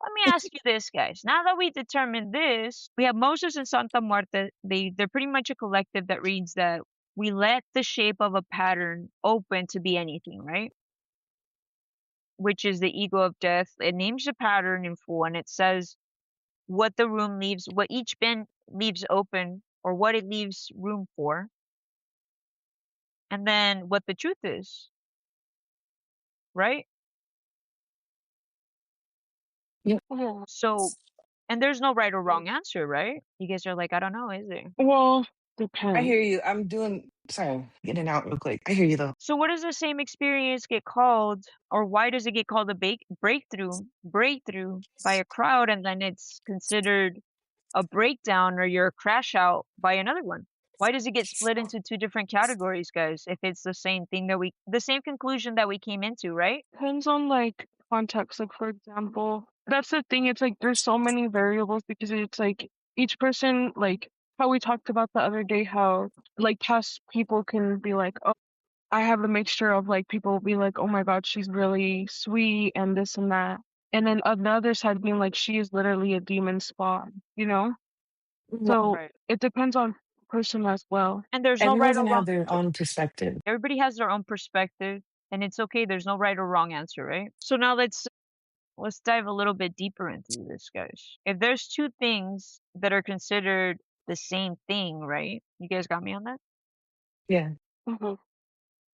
let me ask you this, guys. Now that we determined this, we have Moses and Santa Muerte. They're pretty much a collective that reads that we let the shape of a pattern open to be anything, right? Which is the ego of death. It names the pattern in full and it says what the room leaves, what each bin leaves open or what it leaves room for. And then what the truth is, right? Yep. Yeah. So, and there's no right or wrong answer, right? You guys are like, I don't know, is there? Well, I depends. hear you. I'm doing, sorry, getting out real quick. I hear you though. So what does the same experience get called, or why does it get called a breakthrough by a crowd, and then it's considered a breakdown or your crash out by another one? Why does it get split into two different categories, guys, if it's the same thing that the same conclusion that we came into, right? Depends on like context. Like for example, that's the thing. It's like there's so many variables because it's like each person, like how we talked about the other day, how like past people can be like, oh, I have a mixture of like people will be like, oh my God, she's really sweet and this and that. And then on the other side being like, she is literally a demon spawn, you know? So Right. it depends on person as well. And there's no Everyone's right or gonna have wrong their answer. own perspective. Everybody has their own perspective, and it's okay. There's no right or wrong answer, right? So now let's dive a little bit deeper into this, guys. If there's two things that are considered the same thing, right? You guys got me on that? Yeah. Mm-hmm.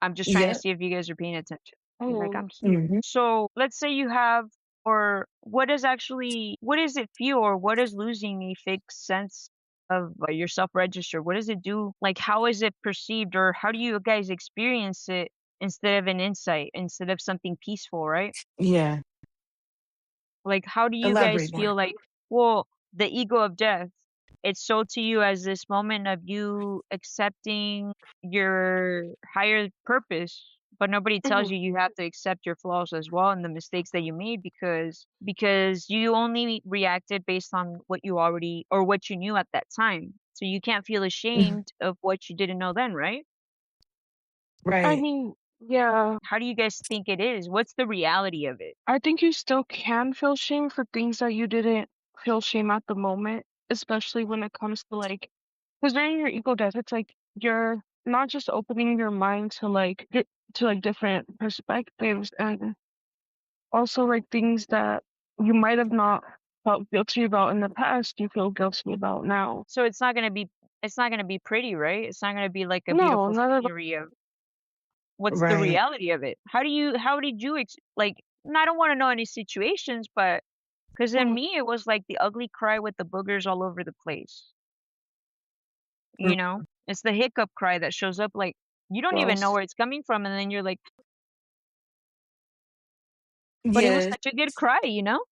I'm just trying to Yep. see if you guys are paying attention. Like, I'm Mm-hmm. here. Hmm. So let's say you have, or what does it feel, or what is losing a fixed sense of your self-register? What does it do? Like, how is it perceived, or how do you guys experience it instead of an insight, instead of something peaceful, right? Yeah. Like, how do you guys Elaborate feel more. like, well, the ego of death, it's sold to you as this moment of you accepting your higher purpose, but nobody tells Mm-hmm. you have to accept your flaws as well and the mistakes that you made because you only reacted based on what you already or what you knew at that time. So you can't feel ashamed of what you didn't know then, right? I Right. mean, yeah, How do you guys think it is? What's the reality of it? I think you still can feel shame for things that you didn't feel shame at the moment, especially when it comes to like, because during your ego death, it's like you're not just opening your mind to like to like different perspectives and also like things that you might have not felt guilty about in the past, you feel guilty about now. So it's not gonna be pretty, right? It's not gonna be like a No, beautiful not at all. scenery of what's the Right. reality of it. How did you like, and I don't want to know any situations, but because in Mhm. me it was like the ugly cry with the boogers all over the place. Mm. It's the hiccup cry that shows up like you don't even know Gross, where it's coming from, and then you're like, but it was Yes. such a good cry.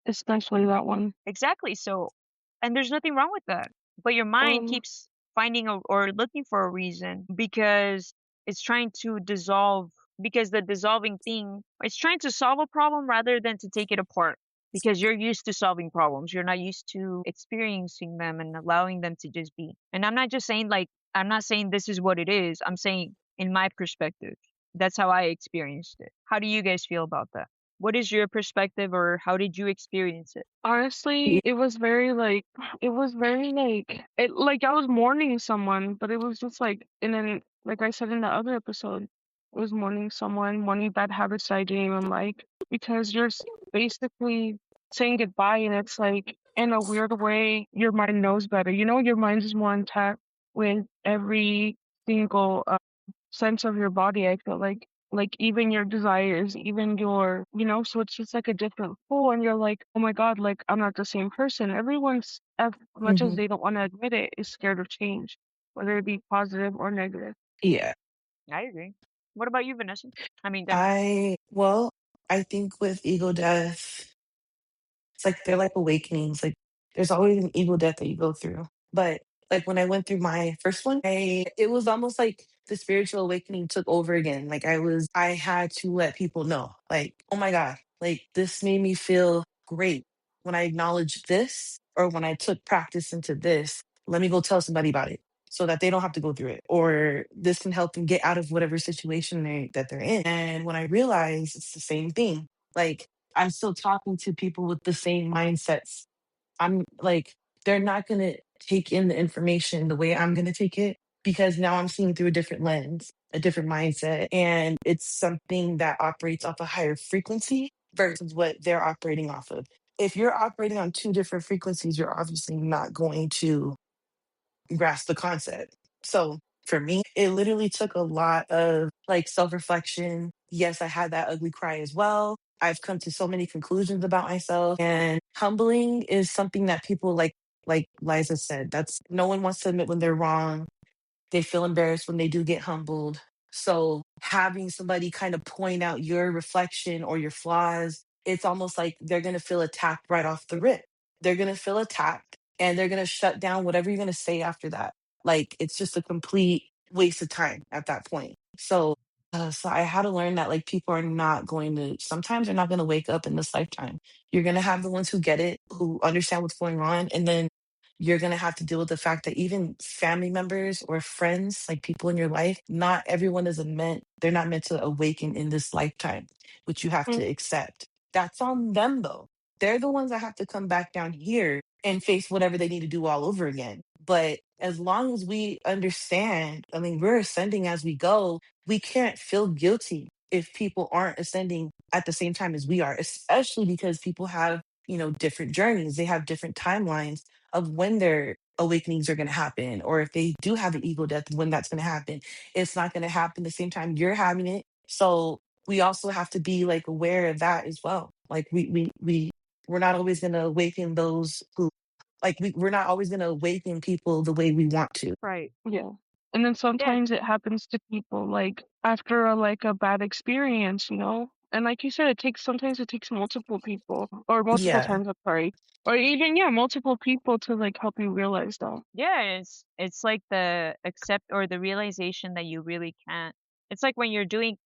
especially that one. Exactly. So, and there's nothing wrong with that. But your mind Um, keeps finding or looking for a reason because it's trying to dissolve, because the dissolving thing, it's trying to solve a problem rather than to take it apart. Because you're used to solving problems. You're not used to experiencing them and allowing them to just be. And I'm not saying this is what it is. I'm saying in my perspective, that's how I experienced it. How do you guys feel about that? What is your perspective, or how did you experience it? honestly, it was very like it like I was mourning someone, but it was just like and then like I said in the other episode, it was mourning someone, mourning bad habits I didn't even like because basically saying goodbye and it's like in a weird way your mind knows better. You know, your mind is more intact with every single sense of your body. I feel like even your desires, even your so it's just like a different pull and you're like, oh my God, like I'm not the same person. Everyone's as much as Hmm. they don't want to admit it is scared of change, whether it be positive or negative. Yeah. I agree. What about you, Vanessa? I mean, Dana. Well, I think with ego death, it's like they're like awakenings. Like there's always an ego death that you go through. But like when I went through my first one, it was almost like the spiritual awakening took over again. Like I had to let people know, like, oh my God, like this made me feel great when I acknowledged this or when I took practice into this. Let me go tell somebody about it so that they don't have to go through it, or this can help them get out of whatever situation that they're in. And when I realized it's the same thing, like I'm still talking to people with the same mindsets. I'm like, they're not going to take in the information the way I'm going to take it because now I'm seeing through a different lens, a different mindset. And it's something that operates off a higher frequency versus what they're operating off of. If you're operating on two different frequencies, you're obviously not going to grasp the concept. So for me, it literally took a lot of like self reflection. Yes, I had that ugly cry as well. I've come to so many conclusions about myself, and humbling is something that people like Liza said, that's no one wants to admit when they're wrong. They feel embarrassed when they do get humbled. So having somebody kind of point out your reflection or your flaws, it's almost like they're going to feel attacked right off the rip. They're going to feel attacked and they're going to shut down whatever you're going to say after that. Like it's just a complete waste of time at that point. So I had to learn that like people are not going to, sometimes they're not going to wake up in this lifetime. You're going to have the ones who get it, who understand what's going on. And then you're going to have to deal with the fact that even family members or friends, like people in your life, not everyone is they're not meant to awaken in this lifetime, which you have to Mm. accept. That's on them though. They're the ones that have to come back down here and face whatever they need to do all over again. But as long as we understand, I mean, we're ascending as we go, we can't feel guilty if people aren't ascending at the same time as we are, especially because people have, different journeys. They have different timelines of when their awakenings are going to happen, or if they do have an ego death, when that's going to happen. It's not going to happen the same time you're having it. So we also have to be like aware of that as well. Like we're not always going to awaken those who we're not always going to awaken people the way we want to. Right. Yeah. And then Yeah. sometimes it happens to people like after a bad experience, you know? And like you said, sometimes it takes multiple people or multiple Yeah. times, I'm sorry. Or even yeah, multiple people to like help you realize that. Yeah, it's like the accept or the realization that you really can't. It's like when you're doing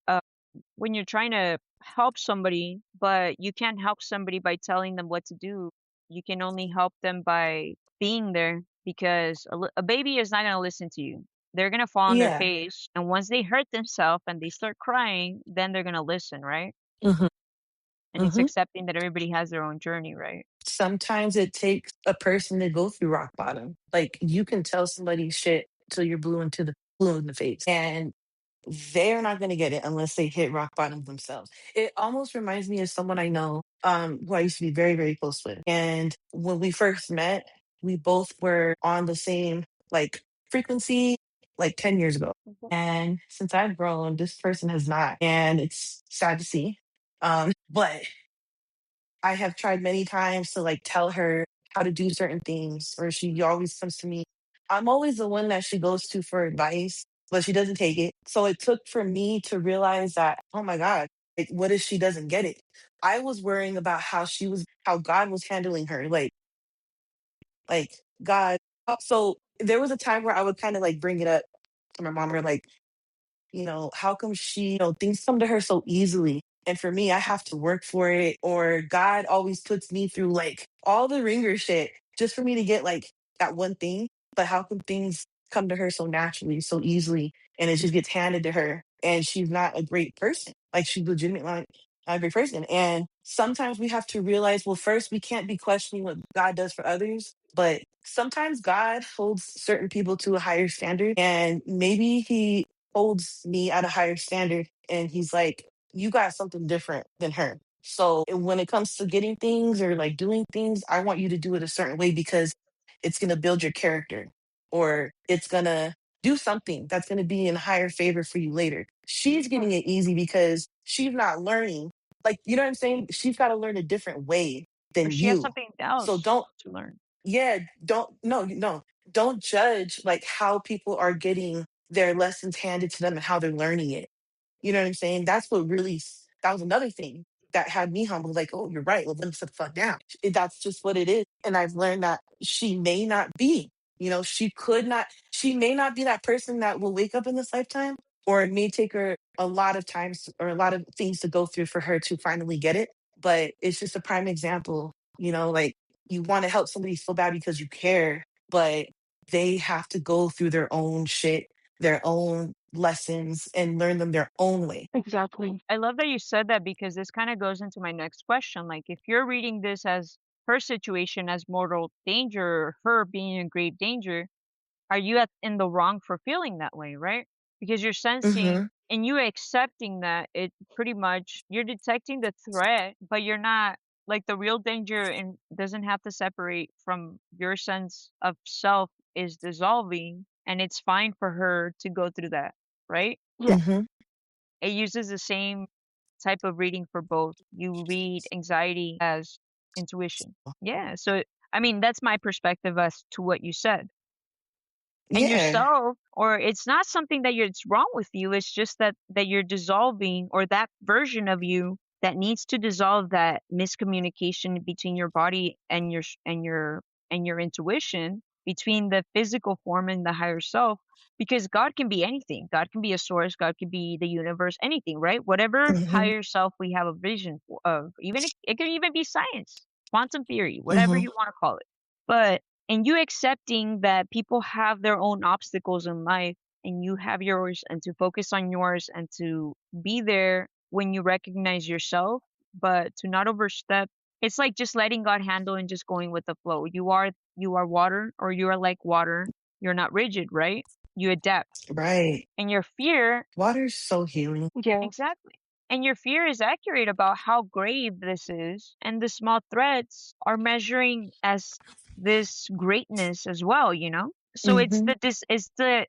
when you're trying to help somebody, but you can't help somebody by telling them what to do. You can only help them by being there because a baby is not going to listen to you. They're going to fall on their Yeah. face, and once they hurt themselves and they start crying, then they're going to listen, right? Hmm. And it's Hmm. accepting that everybody has their own journey, right? Sometimes it takes a person to go through rock bottom. Like you can tell somebody shit till you're blue in the face. And they're not going to get it unless they hit rock bottom themselves. It almost reminds me of someone I know, who I used to be very, very close with. And when we first met, we both were on the same like frequency like 10 years ago. Mhm. And since I've grown, this person has not. And it's sad to see. But I have tried many times to like tell her how to do certain things, or she always comes to me. I'm always the one that she goes to for advice, but she doesn't take it. So it took for me to realize that, oh my God, like what if she doesn't get it? I was worrying about how God was handling her. Like God. So there was a time where I would kind of like bring it up to my mom or like, how come things come to her so easily? And for me, I have to work for it, or God always puts me through like all the ringer shit just for me to get like that one thing. But how come things come to her so naturally, so easily, and it just gets handed to her? And she's not a great person. Like she's legitimately not a great person. And sometimes we have to realize, well, first, we can't be questioning what God does for others. But sometimes God holds certain people to a higher standard, and maybe He holds me at a higher standard and he's like, you got something different than her. So when it comes to getting things or like doing things, I want you to do it a certain way because it's going to build your character, or it's going to do something that's going to be in higher favor for you later. She's getting it easy because she's not learning. Like, you know what I'm saying? She's got to learn a different way Or than she has you. something So else don't, to learn. yeah, no, don't judge like how people are getting their lessons handed to them and how they're learning it. You know what I'm saying? That was another thing that had me humble. Like, oh, you're right. Well, then sit the fuck down. That's just what it is. And I've learned that she may not be, she may not be that person that will wake up in this lifetime, or it may take her a lot of times or a lot of things to go through for her to finally get it. But it's just a prime example, like you want to help somebody so bad because you care, but they have to go through their own shit, their own lessons and learn them their own way. Exactly. I love that you said that because this kind of goes into my next question. Like, if you're reading this as her situation as mortal danger, or her being in grave danger, are you in the wrong for feeling that way, right? Because you're sensing Mm-hmm. and you accepting that it pretty much you're detecting the threat, but you're not like the real danger and doesn't have to separate from your sense of self is dissolving and it's fine for her to go through that, right? Yeah. Mm-hmm. It uses the same type of reading for both. You read anxiety as intuition. Yeah. So, I mean, that's my perspective as to what you said. And Yeah. yourself, or it's not something that it's wrong with you. It's just that you're dissolving, or that version of you that needs to dissolve that miscommunication between your body and your intuition, between the physical form and the higher self, because God can be anything. God can be a source, God could be the universe, anything, right? Whatever Mm-hmm. higher self we have a vision of, even it could even be science, quantum theory, whatever Mm-hmm. you want to call it. But and you accepting that people have their own obstacles in life and you have yours, and to focus on yours and to be there when you recognize yourself, but to not overstep. It's like just letting God handle and just going with the flow. You are water, or you are like water. You're not rigid, right? You adapt. Right. And your fear, Water's so healing. Yeah. exactly. And your fear is accurate about how grave this is. And the small threats are measuring as this greatness as well, you know? So it's Mm-hmm. the this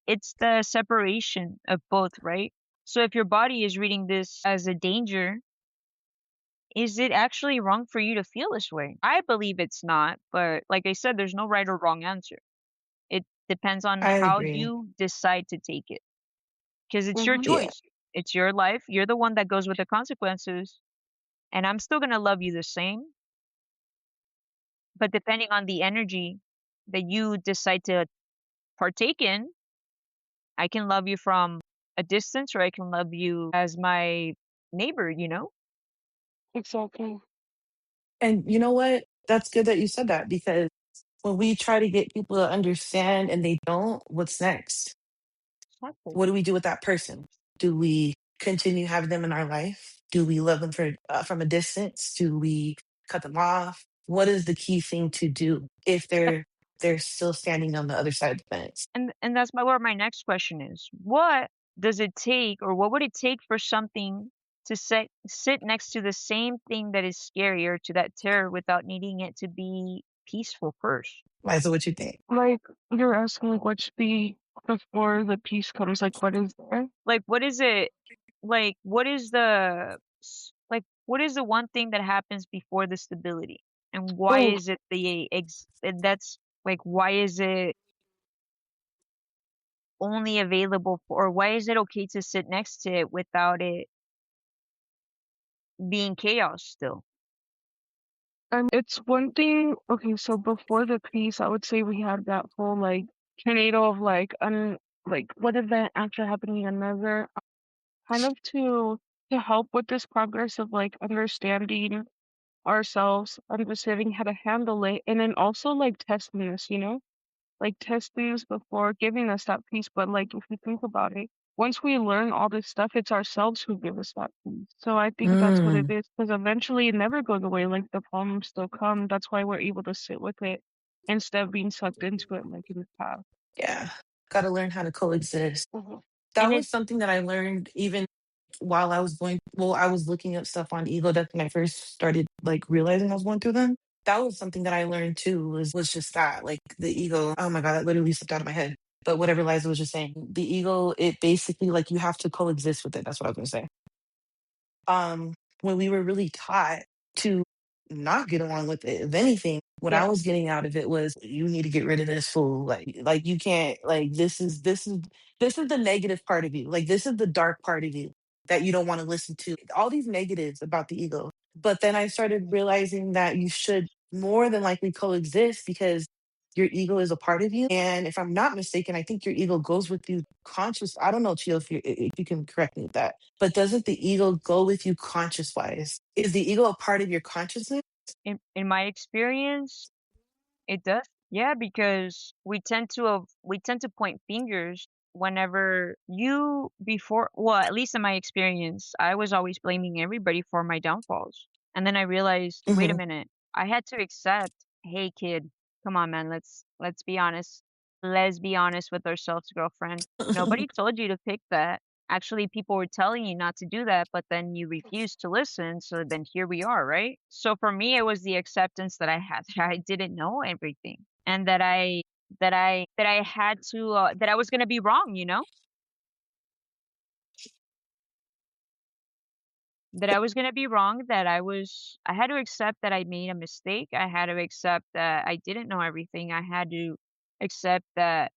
it's the separation of both, right? So if your body is reading this as a danger, is it actually wrong for you to feel this way? I believe it's not, but like I said, there's no right or wrong answer. It depends on I how agree. you decide to take it, because it's your Mhm. Yeah. choice. It's your life. You're the one that goes with the consequences. And I'm still going to love you the same, but depending on the energy that you decide to partake in, I can love you from a distance, or I can love you as my neighbor, you know? Exactly. And you know what? That's good that you said that because when we try to get people to understand and they don't, what's next? Exactly. What do we do with that person? Do we continue having them in our life? Do we love them from a distance? Do we cut them off? What is the key thing to do if they're still standing on the other side of the fence? And that's where my next question is. What does it take, or what would it take for something to sit next to the same thing that is scary, or to that terror, without needing it to be peaceful first? Liza, what you think? Like you're asking, like, what should be before the peace comes? Like, what is there? Like, what is it? Like, what is the one thing that happens before the stability? And why Oh, is it that's like, why is it only available for, or why is it okay to sit next to it without it being chaos still? it's one thing. Okay, so before the peace, I would say we had that whole like tornado of like one event after happening another, kind of to help with this progress of like understanding ourselves, understanding how to handle it, and then also like testing this, like testing us before giving us that peace. But like if you think about it, once we learn all this stuff, it's ourselves who give us that peace. So I think that's what it Mm, is, because eventually it never goes away. Like the problems still come. That's why we're able to sit with it instead of being sucked into it like in the past. yeah. Got to learn how to coexist. Mhm. That And was something that I learned even while I was looking up stuff on ego death when I first started like realizing I was going through them. That was something that I learned too, was just that, like the ego. Oh my God, that literally slipped out of my head. But whatever Liza was just saying, the ego, it basically like you have to coexist with it. That's what I was gonna say. When we were really taught to not get along with it. If anything, what I yeah, was getting out of it was you need to get rid of this fool. Like you can't like this is the negative part of you. Like this is the dark part of you that you don't want to listen to. All these negatives about the ego. But then I started realizing that you should more than likely coexist because your ego is a part of you. And if I'm not mistaken, I think your ego goes with you conscious. I don't know, Chio, if you can correct me with that. But doesn't the ego go with you conscious wise? Is the ego a part of your consciousness? in my experience, it does. Yeah, because we tend to point fingers. whenever you before well, at least in my experience, I was always blaming everybody for my downfalls. And then I realized, wait a Hmm. minute, I had to accept, hey kid, come on man, let's be honest. Let's be honest with ourselves, girlfriend. Nobody told you to pick that. Actually, people were telling you not to do that, but then you refused to listen, so then here we are, right? So for me, it was the acceptance that I had that I didn't know everything, and that I had to that I was gonna be wrong, that I was gonna be wrong, that I had to accept that I made a mistake. I had to accept that I didn't know everything. I had to accept that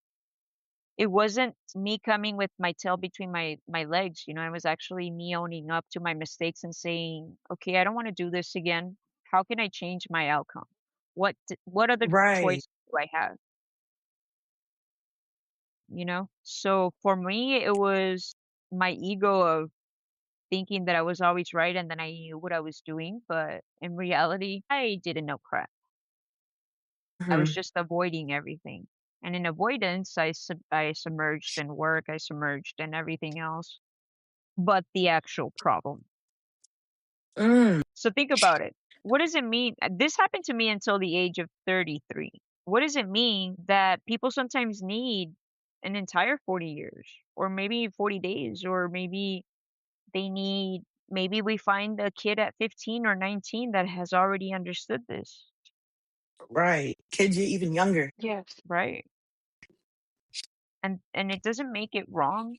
it wasn't me coming with my tail between my legs, it was actually me owning up to my mistakes and saying, okay, I don't want to do this again. How can I change my outcome? What other Right. choice do I have? So for me, it was my ego of thinking that I was always right and then I knew what I was doing, but in reality, I didn't know crap. I was Hmm. just avoiding everything. And in avoidance, I submerged in work, I submerged in everything else but the actual problem. Mm. So think about it. What does it mean? This happened to me until the age of 33. What does it mean that people sometimes need an entire 40 years or maybe 40 days or maybe we find a kid at 15 or 19 that has already understood this, Right. Kids are even younger. Yes. right? And it doesn't make it wrong.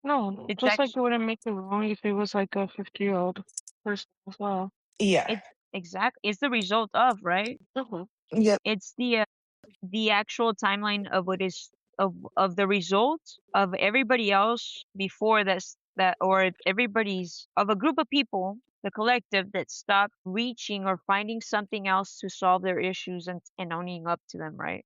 No, It's just like actually it wouldn't make it wrong if it was like a 50-year-old person as well. Yeah. it's it's the result of, right? Mm-hmm. Yep. It's the actual timeline of what is of the result of everybody else before that or everybody's of a group of people, the collective that stopped reaching or finding something else to solve their issues and owning up to them, right?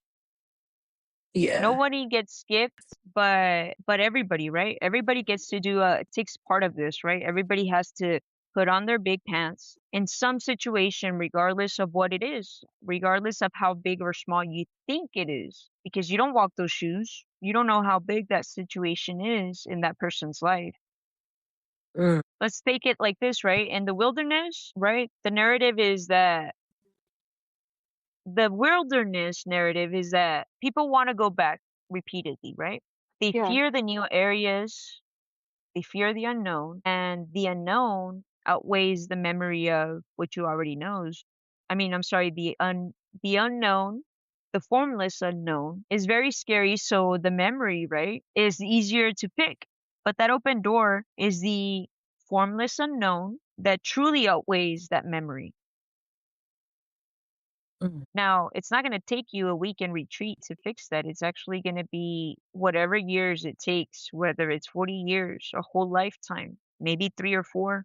Yeah. Nobody gets skipped, but everybody, right? Everybody gets to do takes part of this, right? Everybody has to put on their big pants in some situation, regardless of what it is, regardless of how big or small you think it is, because you don't walk those shoes. You don't know how big that situation is in that person's life. Mm. Let's take it like this, right? In the wilderness, right? The wilderness narrative is that people want to go back repeatedly, right? They Yeah. fear the new areas, they fear the unknown, and the unknown outweighs the memory of what you already knows. I mean, I'm sorry, the unknown, the formless unknown is very scary, so the memory, right, is easier to pick. But that open door is the formless unknown that truly outweighs that memory. Mm. Now, it's not going to take you a weekend retreat to fix that. It's actually going to be whatever years it takes, whether it's 40 years, a whole lifetime, maybe 3 or 4,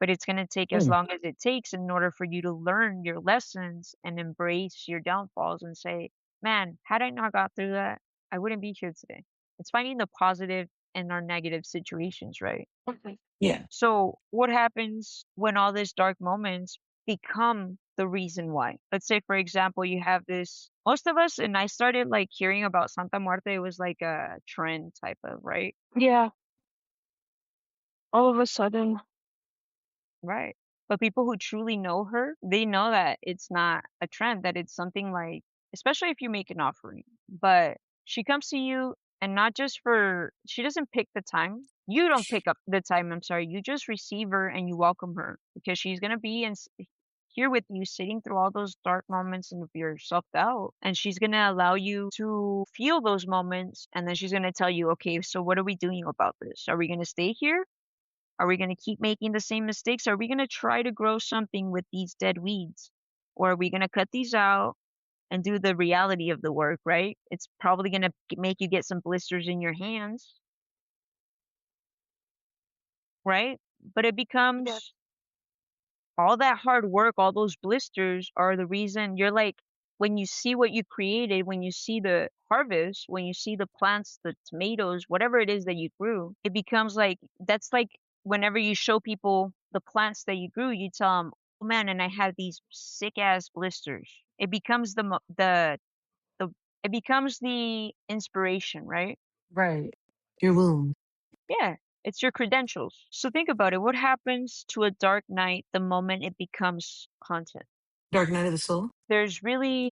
but it's going to take as Mm. long as it takes in order for you to learn your lessons and embrace your downfalls and say, man, had I not got through that, I wouldn't be here today. It's finding the positive in our negative situations, right? Okay. Yeah. So, what happens when all these dark moments become the reason why? Let's say, for example, you have this, most of us, and I started like hearing about Santa Muerte, it was like a trend type of, right? Yeah. All of a sudden. Right. But people who truly know her, they know that it's not a trend, that it's something like, especially if you make an offering. But she comes to you and not just for, she doesn't pick the time. You don't pick up the time, I'm sorry. You just receive her and you welcome her because she's going to be here with you, sitting through all those dark moments of your self doubt. And she's going to allow you to feel those moments. And then she's going to tell you, okay, so what are we doing about this? Are we going to stay here? Are we going to keep making the same mistakes? Are we going to try to grow something with these dead weeds? Or are we going to cut these out and do the reality of the work, right? It's probably going to make you get some blisters in your hands, right? But it Yeah. becomes all that hard work, all those blisters are the reason you're like, when you see what you created, when you see the harvest, when you see the plants, the tomatoes, whatever it is that you grew, it becomes like, that's like whenever you show people the plants that you grew, you tell them, oh man, and I had these sick ass blisters. It becomes the It becomes the inspiration, right? Right. Your womb. Yeah, it's your credentials. So think about it. What happens to a dark night the moment it becomes content? Dark night of the soul. There's really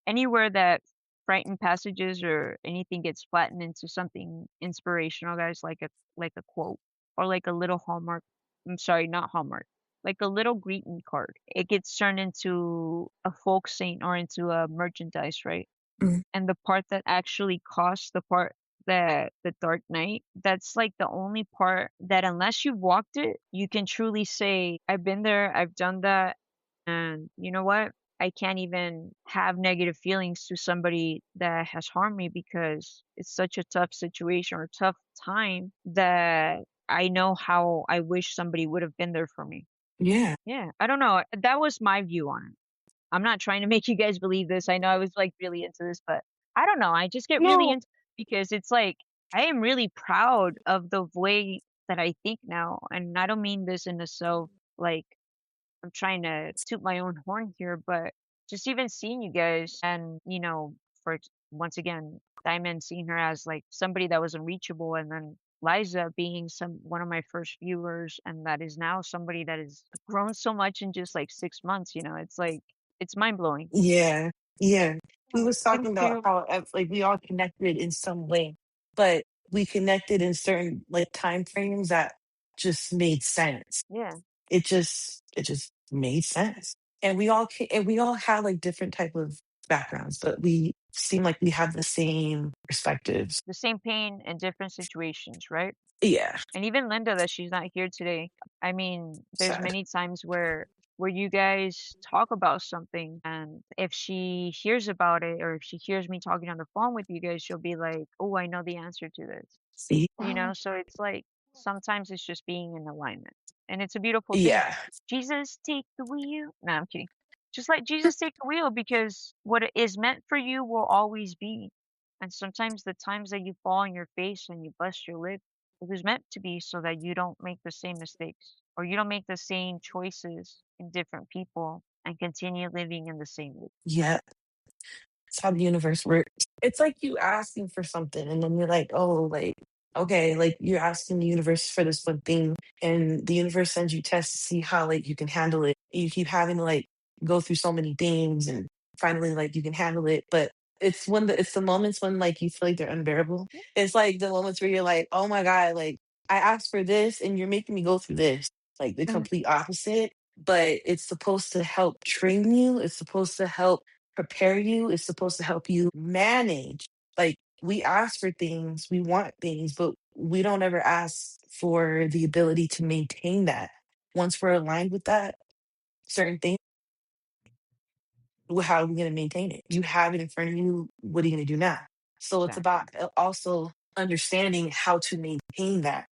anywhere that frightened passages or anything gets flattened into something inspirational, guys, like a quote or like a little Hallmark. I'm sorry, not Hallmark. Like a little greeting card. It gets turned into a folk saint or into a merchandise, right? Mm. And the part that actually costs, the part that the Dark Knight, that's like the only part that unless you've walked it, you can truly say, I've been there, I've done that, and you know what? I can't even have negative feelings to somebody that has harmed me because it's such a tough situation or tough time that I know how I wish somebody would have been there for me. Yeah. Yeah, I don't know. That was my view on it. I'm not trying to make you guys believe this. I know I was like really into this, but I don't know. I just get really No, into it because it's like I am really proud of the way that I think now. And I don't mean this in a self like I'm trying to toot my own horn here, but just even seeing you guys and, for once again, Diamond seeing her as like somebody that was unreachable and then Liza being one of my first viewers and that is now somebody that has grown so much in just like 6 months, it's like it's mind blowing. Yeah. Yeah. We oh, was thank talking about you. how like we all connected in some way, but we connected in certain like time frames that just made sense. Yeah. It just made sense. And we all had like different type of backgrounds, but we seem like we have the same perspectives. The same pain in different situations, right? Yeah. And even Linda, that she's not here today. I mean, there's Sad. many times where you guys talk about something, and if she hears about it, or if she hears me talking on the phone with you guys, she'll be like, "Oh, I know the answer to this." See? So it's like sometimes it's just being in alignment, and it's a beautiful thing. Yeah. Jesus, take the wheel. No, I'm kidding. Just let Jesus take the wheel because what is meant for you will always be. And sometimes the times that you fall on your face and you bust your lip, it was meant to be so that you don't make the same mistakes or you don't make the same choices in different people and continue living in the same loop. Yeah. It's how the universe works. It's like you asking for something and then you're like, oh, like, okay, like you're asking the universe for this one thing and the universe sends you tests to see how like you can handle it. You keep having to like go through so many things and finally like you can handle it. But it's the moments when like you feel like they're unbearable. It's like the moments where you're like, oh my God, like I asked for this and you're making me go through this. Like the Mm, complete opposite. But it's supposed to help train you. It's supposed to help prepare you. It's supposed to help you manage. Like we ask for things, we want things, but we don't ever ask for the ability to maintain that. Once we're aligned with that, certain things, how are we going to maintain it? You have it in front of you. What are you going to do now? So it's Exactly. about also understanding how to maintain that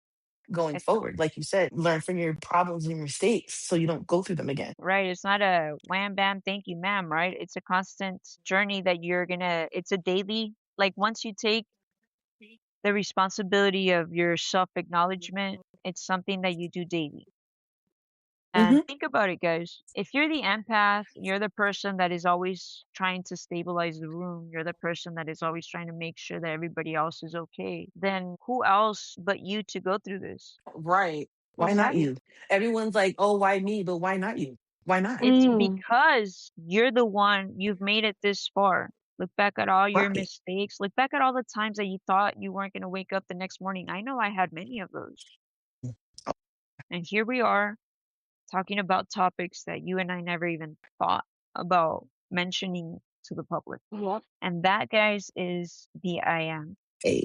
going It's forward. Like you said, learn from your problems and mistakes so you don't go through them again. right. It's not a wham bam, thank you, ma'am, right? It's a constant journey that it's a daily, like once you take the responsibility of your self acknowledgement, it's something that you do daily. And Hmm. think about it, guys. If you're the empath, you're the person that is always trying to stabilize the room, you're the person that is always trying to make sure that everybody else is okay, then who else but you to go through this? Right. Why not Exactly. you? Everyone's like, oh, why me? But why not you? Why not? It's mm, because you're the one, you've made it this far. Look back at all your Right. mistakes. Look back at all the times that you thought you weren't going to wake up the next morning. I know I had many of those. And here we are talking about topics that you and I never even thought about mentioning to the public. yep. And that, guys, is the I am. Hey.